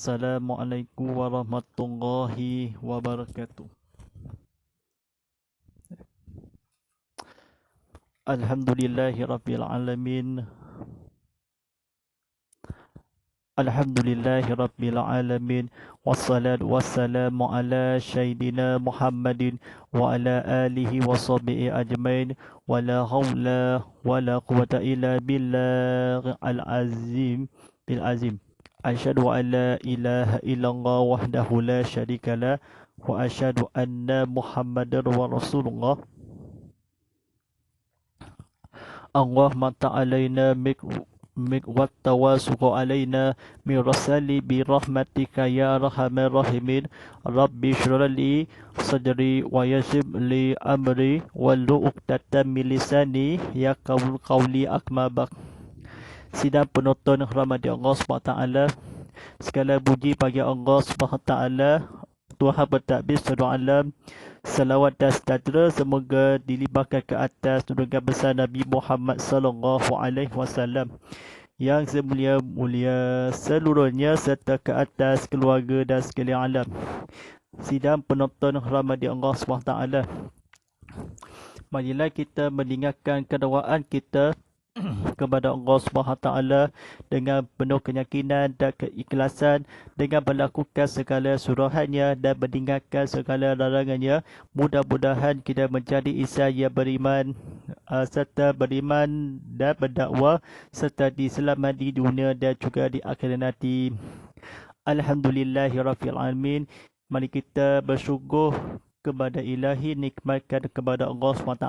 Assalamualaikum warahmatullahi wabarakatuh. Alhamdulillahi rabbil alamin. Alhamdulillahi rabbil alamin. Wassalatu wassalamu ala sayyidina Muhammadin wa ala alihi wa sahbihi ajmain. Wa la hawla wa la quwata illa billah al-azim bil azim. Asyhadu an la ilaha illallah wahdahu la syarika lah wa asyhadu anna Muhammadar wa rasulullah. Allahumma ta'alaina mik wa tawasuqu alaina min rasali bi rahmatika ya arhamar rahimin. Rabbi shrah li sadri wa yassir li amri wahlul 'uqdatam min lisani yaqulu qawli akma bak. Sidang penonton rahmati Allah SWT, segala puji bagi Allah SWT, Tuhan bertakbir seluruh alam. Salawat dan sejahtera semoga dilimpahkan ke atas junjungan besar Nabi Muhammad sallallahu alaihi wasallam yang semulia-mulia seluruhnya serta ke atas keluarga dan sekalian alam. Sidang penonton rahmati Allah SWT, marilah kita meninggalkan kedoaan kita kepada Allah SWT dengan penuh keyakinan dan keikhlasan, dengan melakukan segala suruhannya dan meninggalkan segala larangannya. Mudah-mudahan kita menjadi insan yang beriman serta beriman dan berdakwah serta diselamat di dunia dan juga di akhirat nanti. Alhamdulillahirabbil alamin. Mari kita bersyukur kepada ilahi, nikmatkan kepada Allah SWT.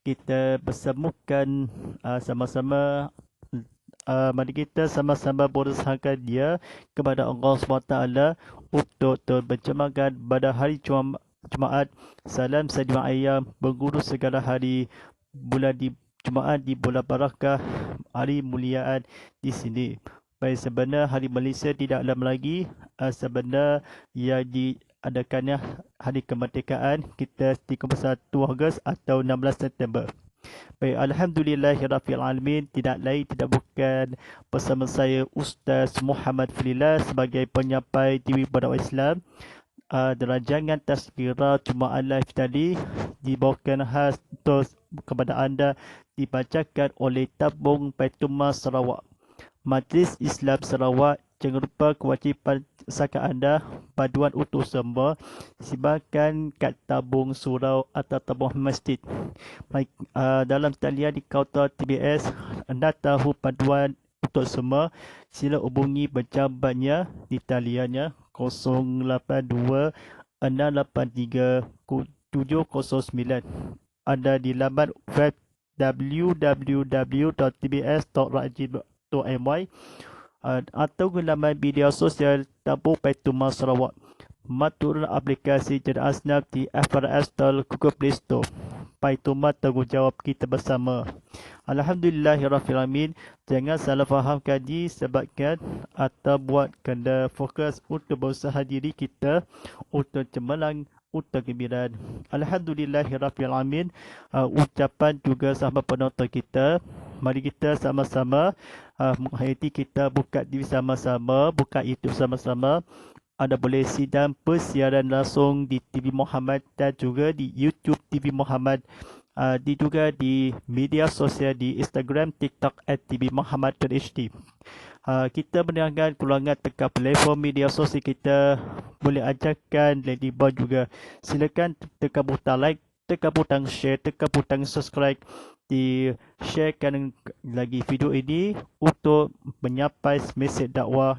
Kita bersemukan sama-sama, mari kita sama-sama berusahakan dia kepada Allah SWT untuk berjemaah pada hari Jumaat. Salam sejumlah ayam berguru segala hari, bulan di Jumaat di bulan barakah, hari muliaan di sini. Baik, sebenarnya hari Malaysia tidak lama lagi, sebenarnya yang diadakannya hari kemerdekaan kita 31 Ogos atau 16 September. Baik, alhamdulillahirabbil alamin. Tidak lain tidak bukan bersama saya Ustaz Muhammad Filillah sebagai penyampai TV Berdakwah Islam. Dan rancangan Tazkirah Jumaat Live tadi dibawakan khas kepada anda, dibacakan oleh Tabung Baitul Mal Sarawak. Majlis Islam Sarawak, jangan lupa kewajipan zakat anda, paduan untuk semua disibarkan kat tabung surau atau tabung masjid. Dalam talian di kaunter TBS, anda tahu paduan untuk semua, sila hubungi berjambannya di taliannya 082 683 709. Ada di laman web www.tbs.rajib.my atau laman media sosial Tabung Baitul Mal Sarawak. Turun aplikasi Jeddah Asnaf di Apple App Store, Google Play Store. Baitul Mal tanggungjawab kita bersama. Alhamdulillahirabbil alamin. Jangan salah faham kaji sebabkan atau buat kena fokus untuk berusaha diri kita untuk cemerlang, untuk kegembiraan. Alhamdulillahirabbil alamin. Ucapan juga sahabat penonton kita, mari kita sama-sama menghayati, kita buka diri sama-sama, buka YouTube sama-sama. Anda boleh sidang persiaran langsung di TV Muhammad dan juga di YouTube TV Muhammad. Juga di media sosial di Instagram, TikTok @tvmuhammad.hd. Kita mendengarkan keluangan tekan platform media sosial kita. Boleh ajarkan ladybird juga. Silakan tekan butang like, tekan butang share, tekan butang subscribe. Di-sharekan lagi video ini untuk menyampai mesej dakwah.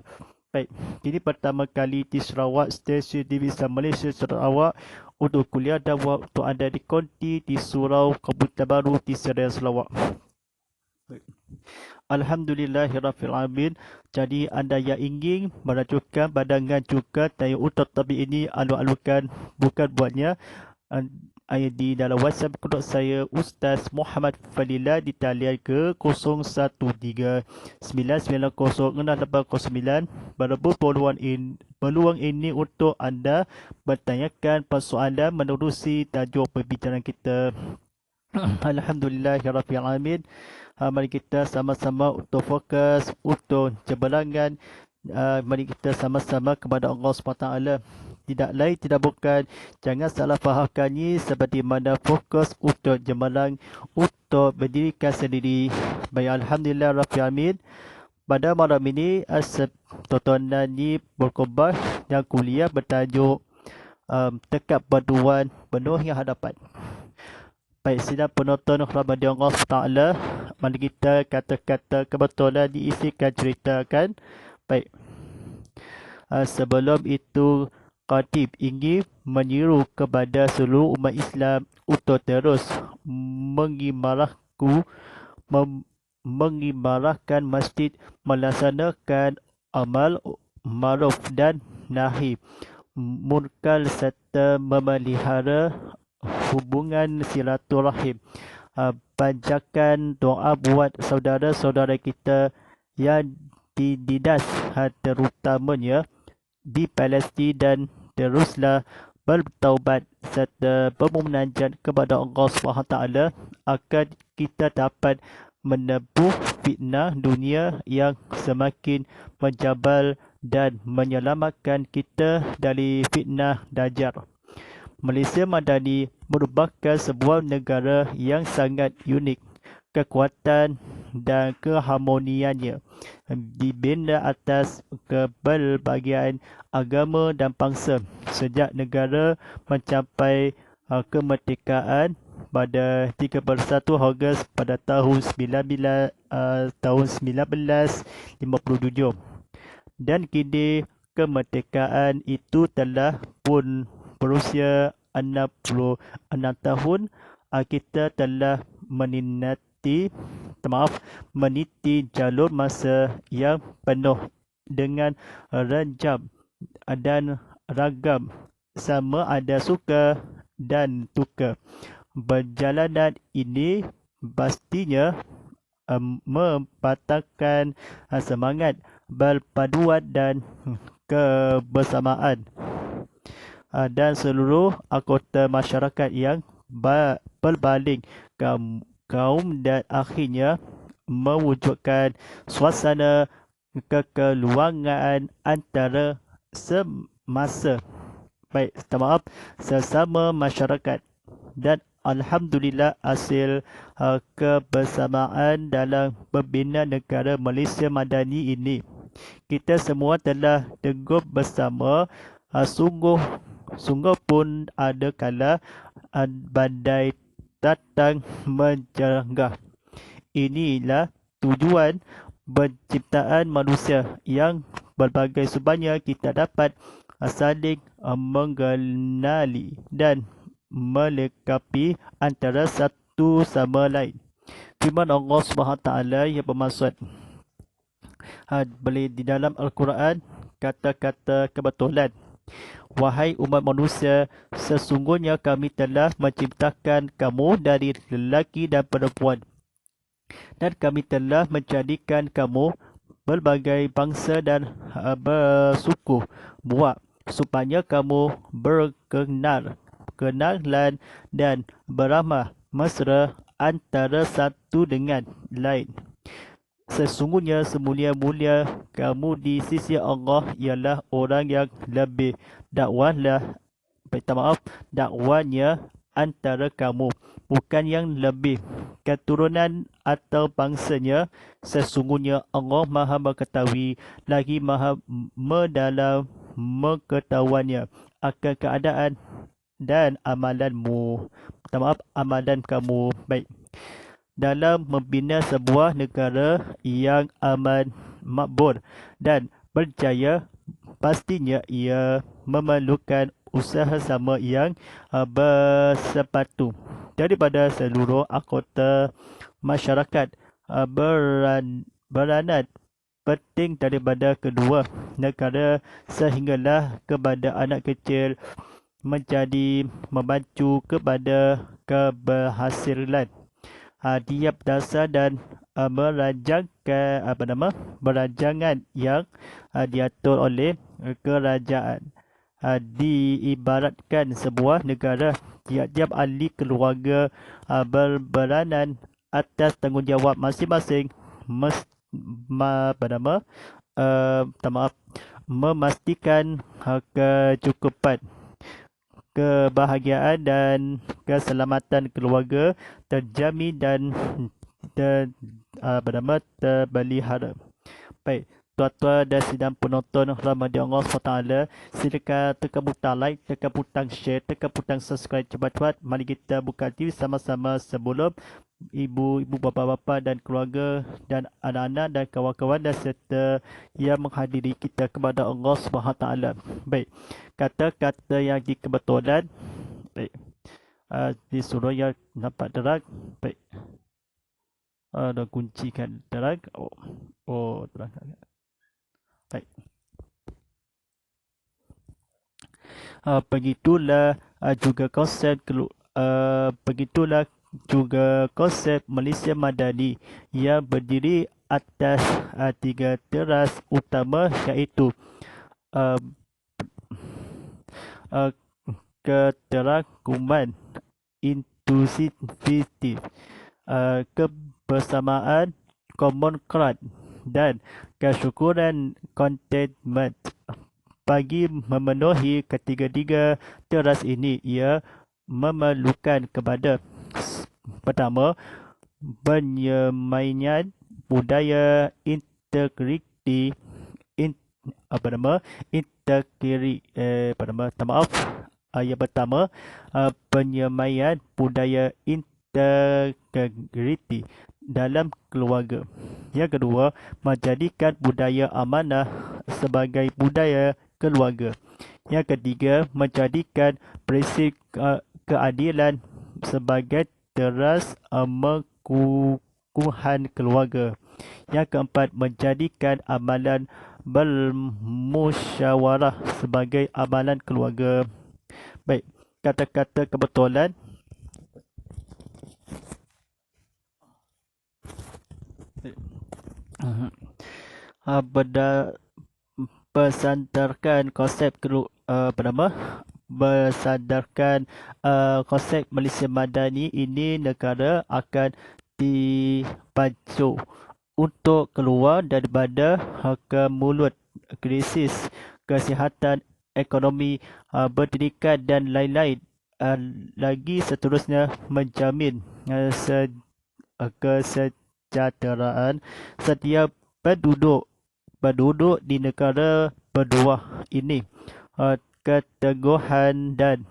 Baik, ini pertama kali di Sarawak, stesen TV Malaysia Sarawak untuk kuliah dakwah untuk anda di Konti di Surau Kabupaten Baru di Serian Sarawak. Alhamdulillahirabbil alamin. Jadi anda yang ingin merajukan pandangan juga tanya untuk topik ini, alu-alukan bukan buatnya. Di dalam WhatsApp kodok saya Ustaz Muhammad Falillah di talian ke 0139906809. Berebut peluang ini untuk anda bertanyakan persoalan menerusi tajuk perbincangan kita. Alhamdulillahirabbil alamin. Mari kita sama-sama untuk fokus untuk cemerlangan mari kita sama-sama kepada Allah SWT. Tidak lain, tidak bukan. Jangan salah fahamkannya seperti mana fokus untuk jemalang untuk berdirikan sendiri. Baik, Alhamdulillah Rabbil Alamin. Pada malam ini, tontonan ni berkubah yang kuliah bertajuk Tekad Berduaan Penuh Yang Hadapan. Baik, sidang penonton rahmati Allah SWT, mari kita kata-kata kebetulan diisikan ceritakan. Baik, sebelum itu, Khatib ingin menyeru kepada seluruh umat Islam untuk terus mengimarahkan masjid, melaksanakan amal ma'ruf dan nahi munkar serta memelihara hubungan silaturahim. Panjatkan doa buat saudara-saudara kita yang dinindas, terutamanya di Palestin, dan teruslah bertaubat serta bermunajat kepada Allah SWT agar kita dapat menebus fitnah dunia yang semakin menjabal dan menyelamatkan kita dari fitnah Dajjal. Malaysia Madani merupakan sebuah negara yang sangat unik. Kekuatan dan keharmoniannya dibina atas kepelbagaian agama dan bangsa sejak negara mencapai kemerdekaan pada 31 Ogos pada tahun 1957. Dan kini kemerdekaan itu telah pun berusia 66 tahun. Kita telah meniti jalur masa yang penuh dengan rejam dan ragam, sama ada suka dan duka. Perjalanan ini pastinya mempatahkan semangat berpaduan dan kebersamaan dan seluruh anggota masyarakat yang berbaling kaum dan akhirnya mewujudkan suasana kekeluargaan antara sesama masyarakat. Dan Alhamdulillah, hasil kebersamaan dalam membina negara Malaysia Madani ini, kita semua telah teguh bersama. Sungguh pun ada kala badai datang menjeranggah. Inilah tujuan penciptaan manusia, yang berbagai supaya kita dapat saling mengenali dan melengkapi antara satu sama lain. Firman Allah SWT yang bermaksud boleh di dalam Al-Quran, kata-kata kebetulan. Wahai umat manusia, sesungguhnya kami telah menciptakan kamu dari lelaki dan perempuan, dan kami telah menjadikan kamu berbagai bangsa dan bersuku buat supaya kamu berkenalan dan beramah mesra antara satu dengan lain. Sesungguhnya semulia-mulia kamu di sisi Allah ialah orang yang lebih dakwanya antara kamu, bukan yang lebih keturunan atau bangsanya. Sesungguhnya Allah Maha mengetahui lagi Maha mendalam mengetahuannya akan keadaan dan amalan kamu. Baik. Dalam membina sebuah negara yang aman, makmur dan berjaya, pastinya ia memerlukan usaha sama yang bersepatu daripada seluruh anggota masyarakat. Beranan penting daripada kedua negara sehinggalah kepada anak kecil menjadi membantu kepada keberhasilan. Tiap dasar dan beranjangan yang diatur oleh kerajaan. Diibaratkan sebuah negara, tiap-tiap ahli keluarga berberanan atas tanggungjawab masing-masing memastikan kecukupan, kebahagiaan dan keselamatan keluarga terjamin dan terpelihara. Baik, tuan-tuan dan sidang penonton rahmati Allah SWT, silakan tekan butang like, tekan butang share, tekan butang subscribe cepat-cepat. Mari kita buka TV sama-sama sebelum ibu-ibu, bapa-bapa dan keluarga dan anak-anak dan kawan-kawan dan serta yang menghadiri kita kepada Allah SWT. Baik, kata-kata yang dikebetulan. Baik, di surah yang nampak terang. Baik, dah kuncikan terang. Terang. Baik. Begitulah juga konsep Malaysia Madani yang berdiri atas 3 teras utama, iaitu keterakuman, inklusiviti, kebersamaan, common ground dan kesyukuran, contentment. Bagi memenuhi ketiga-tiga teras ini, ia memerlukan kepada pertama, penyemaian budaya integriti, yang pertama, penyemaian budaya integriti dalam keluarga. Yang kedua, menjadikan budaya amanah sebagai budaya keluarga. Yang ketiga, menjadikan prinsip keadilan sebagai teras mengukuhkan keluarga. Yang keempat, menjadikan amalan bermusyawarah sebagai amalan keluarga. Baik, kata-kata kebetulan. Bersandarkan konsep bersandarkan konsep Malaysia Madani ini, negara akan dipacu untuk keluar daripada kemulut krisis kesihatan, ekonomi, pendidikan dan lain-lain. Lagi seterusnya, menjamin kesejahteraan setiap penduduk di negara berdua ini, keteguhan dan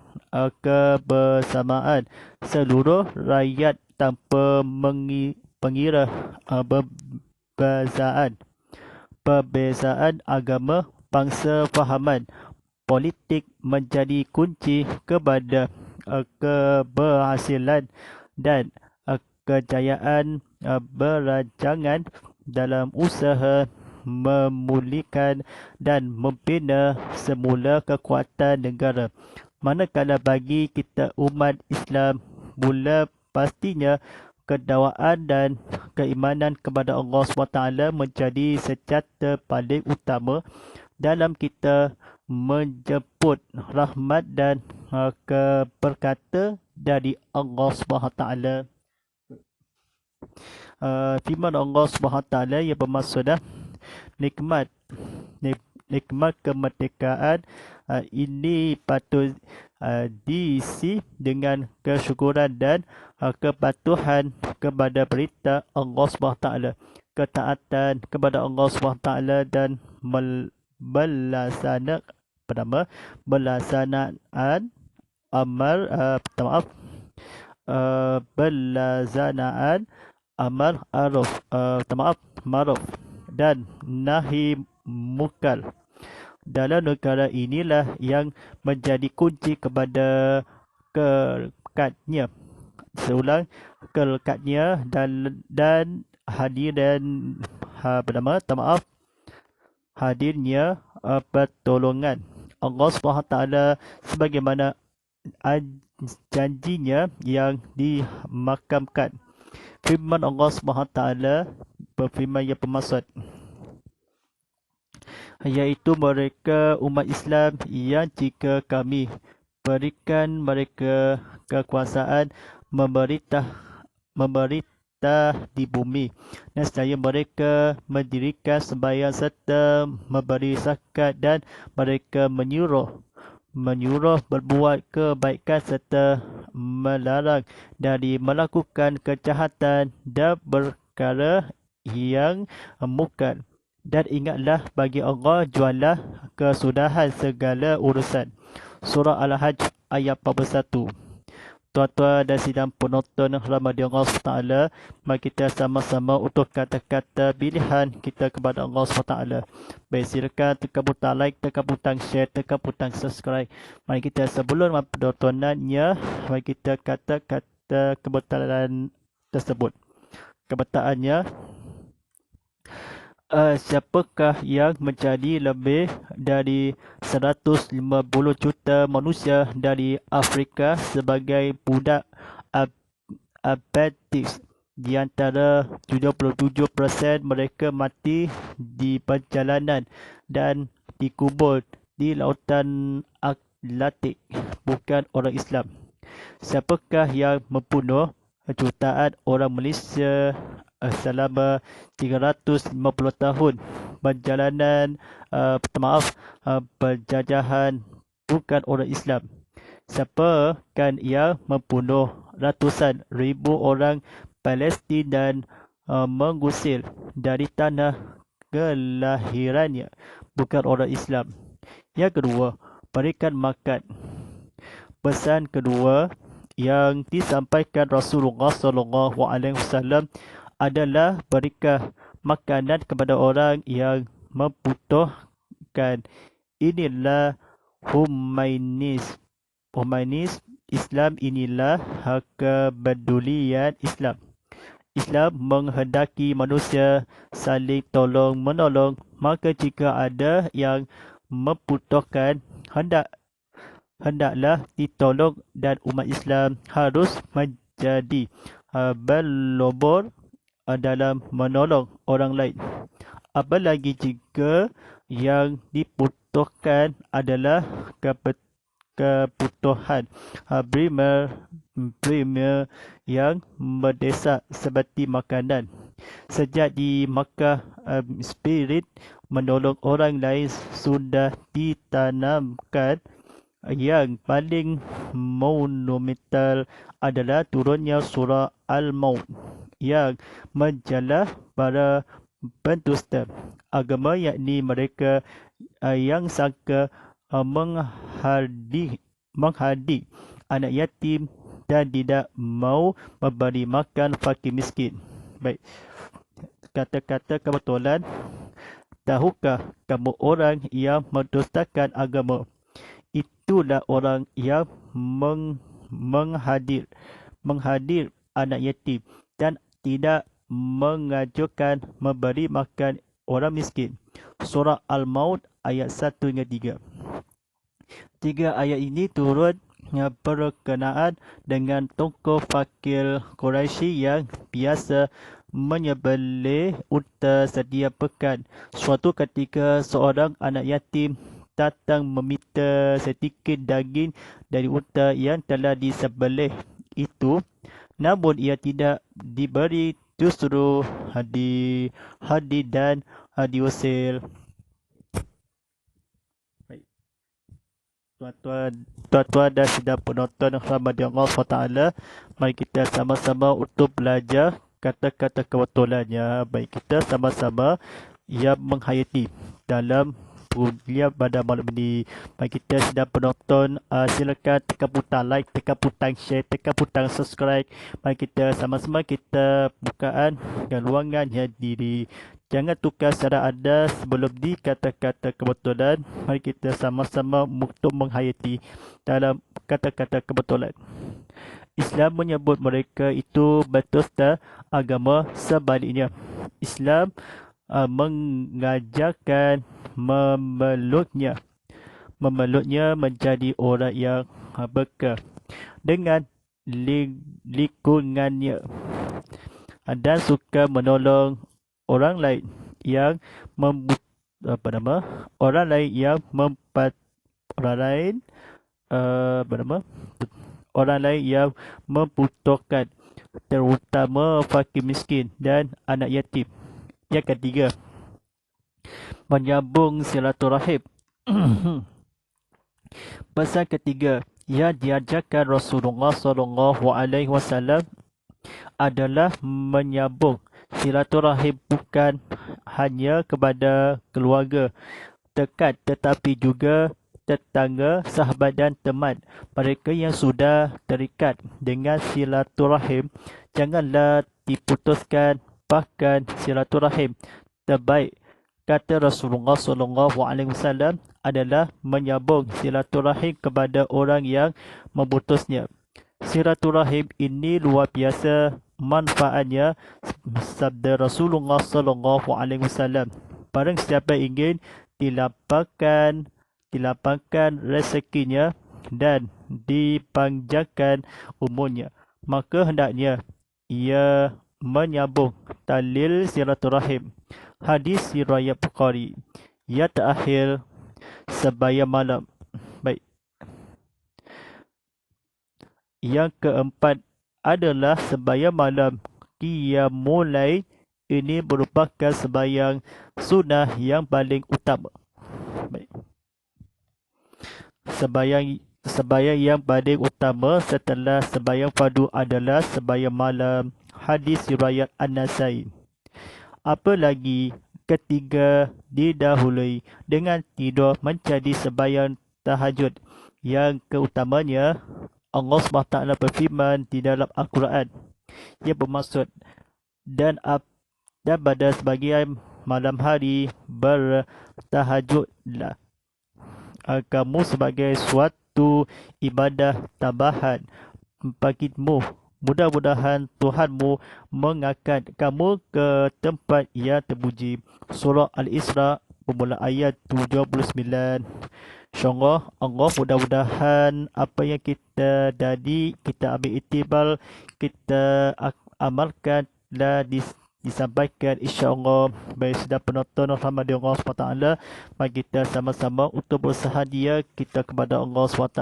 kebersamaan seluruh rakyat tanpa mengira perbezaan agama, bangsa, fahaman politik menjadi kunci kepada keberhasilan dan kejayaan berancangan dalam usaha memulihkan dan membina semula kekuatan negara. Manakala bagi kita umat Islam, mula pastinya kedakwaan dan keimanan kepada Allah SWT menjadi senjata paling utama dalam kita menjemput rahmat dan keberkatan dari Allah SWT. Firman Allah SWT yang bermaksud nikmat kemerdekaan ini patut diisi dengan kesyukuran dan kepatuhan kepada perintah Allah SWT, ketaatan kepada Allah SWT dan pelaksanaan amar ma'ruf dan nahi munkar. Dalam negara inilah yang menjadi kunci kepada kelekatnya. Seulang, kelekatnya dan hadirnya pertolongan Allah SWT sebagaimana janjinya yang dimakamkan. Firman Allah SWT berfirman yang bermaksud, iaitu mereka umat Islam yang jika kami berikan mereka kekuasaan memerintah memerintah di bumi. Nescaya mereka mendirikan sembahyang serta memberi zakat, dan mereka menyuruh berbuat kebaikan serta melarang dari melakukan kejahatan dan perkara yang mungkar. Dan ingatlah, bagi Allah jualah kesudahan segala urusan. Surah Al-Hajj ayat 41. Tuan-tuan dan sidang penonton rahmati Allah SWT, mari kita sama-sama untuk kata-kata pilihan kita kepada Allah SWT. Baik, silakan tekan butang like, tekan butang share, tekan butang subscribe. Mari kita, sebelum penontonannya, mari kita kata-kata kebetulan tersebut. Kebetaannya, siapakah yang menjadi lebih dari 150 juta manusia dari Afrika sebagai budak apatis? Di antara 77% mereka mati di perjalanan dan dikubur di lautan Atlantik, bukan orang Islam. Siapakah yang membunuh jutaan orang Malaysia selama 350 tahun perjalanan penjajahan, bukan orang Islam? Siapa kan yang membunuh ratusan ribu orang Palestin dan mengusir dari tanah kelahirannya, bukan orang Islam? Yang kedua, berikan makan. Pesan kedua yang disampaikan Rasulullah SAW adalah berikan makanan kepada orang yang membutuhkan. Inilah humanis Islam, inilah kepedulian Islam. Islam menghendaki manusia saling tolong menolong. Maka jika ada yang membutuhkan, hendaklah ditolong, dan umat Islam harus menjadi berlobor dalam menolong orang lain. Apalagi jika yang dibutuhkan adalah kebutuhan primer yang mendesak seperti makanan. Sejak di Makkah, spirit menolong orang lain sudah ditanamkan. Yang paling monumental adalah turunnya surah Al-Maun yang menjalah para pendusta agama, yakni mereka yang sangka menghadik anak yatim dan tidak mau memberi makan fakir miskin. Baik, kata-kata kebetulan. Tahukah kamu orang yang mendustakan agama? Itulah orang yang menghadir anak yatim dan tidak mengajukan memberi makan orang miskin. Surah Al-Maun ayat 1 hingga 3. Tiga ayat ini turut berkenaan dengan tokoh fakir Quraisy yang biasa menyembelih unta setiap pekan. Suatu ketika seorang anak yatim datang meminta sedikit daging dari unta yang telah disembelih itu, namun ia tidak diberi, justru hadir dan diusir. Tuan-tuan dan sidang penonton rahmati Allah SWT, mari kita sama-sama untuk belajar kata-kata kebetulannya. Baik, kita sama-sama yang menghayati dalam kuliah pada malam ini. Mari kita sedang penonton, silakan tekan butang like, tekan butang share, tekan butang subscribe. Mari kita sama-sama kita bukaan dan ruangannya diri. Jangan tukar secara anda sebelum di kata-kata kebetulan. Mari kita sama-sama untuk menghayati dalam kata-kata kebetulan. Islam menyebut mereka itu berdusta agama. Sebaliknya, Islam mengajarkan memeluknya menjadi orang yang berkah dengan lingkungannya dan suka menolong orang lain yang membutuhkan. terutama fakir miskin dan anak yatim. Yang ketiga, menyambung silaturahim. Pesan ketiga yang diajarkan Rasulullah SAW adalah menyambung silaturahim bukan hanya kepada keluarga dekat tetapi juga tetangga, sahabat dan teman. Mereka yang sudah terikat dengan silaturahim janganlah diputuskan, bahkan silaturahim terbaik kata Rasulullah SAW adalah menyambung silaturahim kepada orang yang memutusnya. Silaturahim ini luar biasa manfaatnya, sabda Rasulullah SAW. Barang siapa ingin dilapangkan rezekinya dan dipanjangkan umurnya, maka hendaknya ia menyambung talil silaturahim. Hadis riwayat Bukhari. Ya terakhir, sembahyang malam. Baik. Yang keempat adalah sembahyang malam qiyamul lail. Ini merupakan sembahyang sunnah yang paling utama. Baik. Sembahyang yang paling utama setelah sembahyang fardu adalah sembahyang malam. Hadis riwayat An-Nasai. Apalagi ketiga didahului dengan tidur menjadi sembahyang tahajud. Yang keutamanya, Allah SWT berfirman di dalam Al-Quran yang bermaksud dan pada sebagian malam hari bertahajudlah kamu sebagai suatu ibadah tambahan bagimu. Mudah-mudahan Tuhanmu mengangkat kamu ke tempat yang terpuji. Surah Al-Isra bermula ayat 79. InsyaAllah, mudah-mudahan apa yang kita kita ambil iktibar, kita amalkan dan disampaikan insyaAllah. Baik, sudah penonton rahmat Allah SWT, mari kita sama-sama untuk bersahadia kita kepada Allah SWT.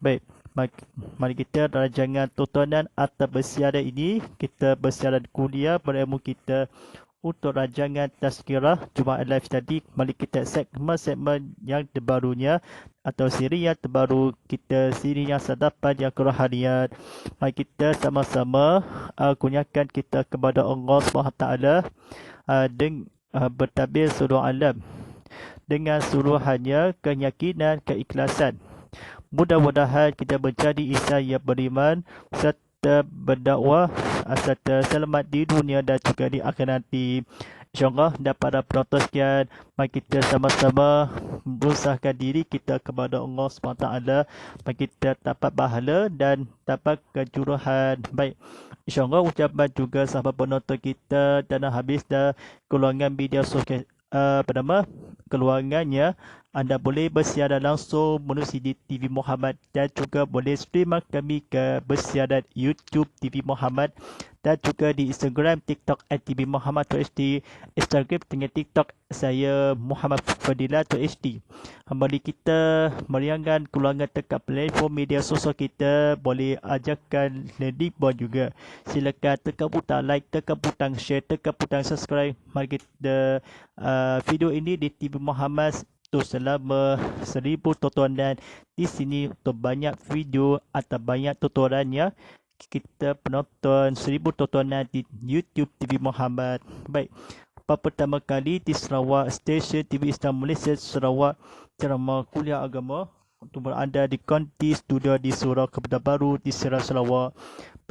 Baik, mari kita rancangan tontonan atau bersiaran ini, kita bersiaran kuliah berilmu kita untuk rancangan Tazkirah Jumaat Live tadi. Mari kita segmen yang terbarunya atau siri yang terbaru kita, siri yang sadapan yang kerohanian. Mari kita sama-sama kunyakan kita kepada Allah SWT dengan bertabir seluruh alam dengan suruhannya keyakinan, keikhlasan. Mudah-mudahan kita menjadi insan yang beriman serta berdakwah serta selamat di dunia dan juga di akhirat nanti. InsyaAllah, dan para penonton sekian, mari kita sama-sama berusahakan diri kita kepada Allah SWT. Mari kita dapat pahala dan dapat kejuruhan. Baik, InsyaAllah ucapan juga sahabat penonton kita dan habis dah keluangan media sosial keluangannya. Anda boleh bersiaran langsung melalui di TV Muhammad dan juga boleh stream kami ke bersiaran YouTube TV Muhammad dan juga di Instagram, TikTok @TV Muhammad.hd, Instagram dengan TikTok saya Muhammad Fadilah.hd. Mari kita meriangkan keluarga dekat platform media sosial kita, boleh ajarkan link board juga. Silakan tekan butang like, tekan butang share, tekan butang subscribe. Mari kita video ini di TV Muhammad untuk selama 1000 tontonan di sini, untuk banyak video atau banyak tutorannya kita penonton 1000 tontonan di YouTube TV Muhammad. Baik, pertama kali di Sarawak, stesen TV Islam Malaysia Sarawak, ceramah kuliah agama untuk berada di konti studio di Surau Kebadan Baru di Serang Sarawak.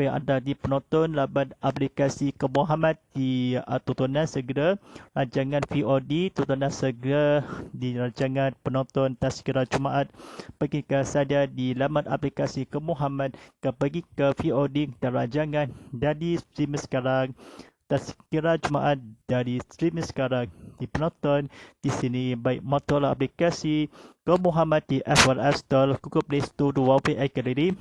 Yang ada di penonton laban aplikasi ke Muhammad di tontonan segera rancangan VOD, tontonan segera di rancangan penonton Tazkirah Jumaat. Pergi ke saja di laman aplikasi ke Muhammad, pergi ke VOD dan rancangan dari stream sekarang. Tazkirah Jumaat dari stream sekarang di penonton di sini, baik motor aplikasi ke Muhammad di Apple App Store, Google Play Store, Huawei Academy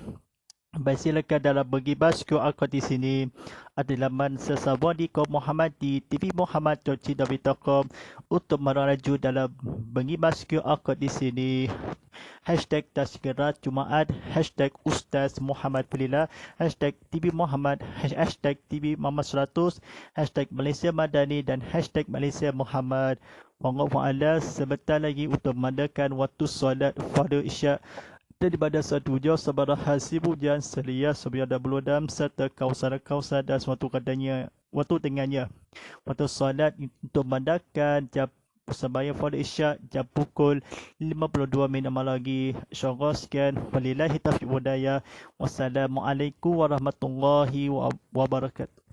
Baik, silakan dalam bagi QR code di sini ada laman Sesawadi.com Muhammad di tvmuhammad.cw.com untuk meraju dalam bagi QR code di sini. Hashtag Tazkirah Jumaat, hashtag Ustaz Muhammad Felila, hashtag TV Muhammad, hashtag TV Muhammad 100, hashtag Malaysia Madani dan hashtag Malaysia Muhammad. Wallahu sebentar lagi untuk mengadakan waktu solat fardu isyak daripada satu jauh sebarah hasil hujan selia sebiada beludam serta kawasan-kawasan dan suatu katanya waktu dengannya. Waktu solat untuk mengadakan jam sembahyang fardu isyak jam pukul 52 minit malam lagi. InsyaAllah sekian. Walillahi taufiq wal hidayah. Wassalamualaikum warahmatullahi wabarakatuh.